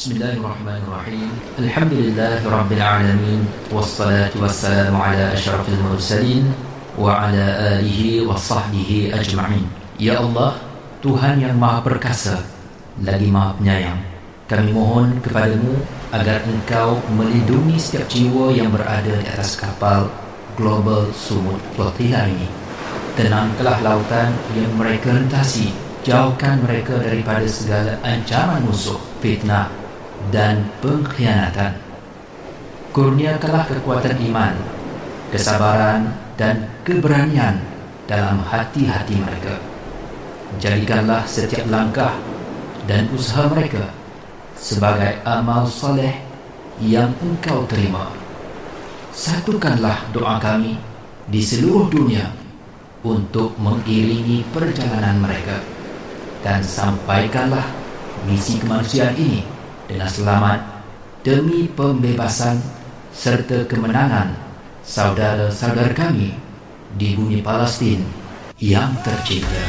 Bismillahirrahmanirrahim. Alhamdulillahirrabbilalamin. Wassalatu wassalamu ala asyrafil mursalin wa ala alihi wa sahbihi ajma'in. Ya Allah, Tuhan yang maha perkasa lagi maha penyayang, kami mohon kepadamu agar Engkau melindungi setiap jiwa yang berada di atas kapal Global Sumut Flotilla ini. Tenangkanlah lautan yang mereka rentasi, jauhkan mereka daripada segala ancaman musuh, fitnah dan pengkhianatan. Kurniakanlah kekuatan iman, kesabaran dan keberanian dalam hati-hati mereka. Jadikanlah setiap langkah dan usaha mereka sebagai amal soleh yang Engkau terima. Satukanlah doa kami di seluruh dunia untuk mengiringi perjalanan mereka, dan sampaikanlah misi kemanusiaan ini dengan selamat demi pembebasan serta kemenangan saudara-saudara kami di bumi Palestin yang tercinta.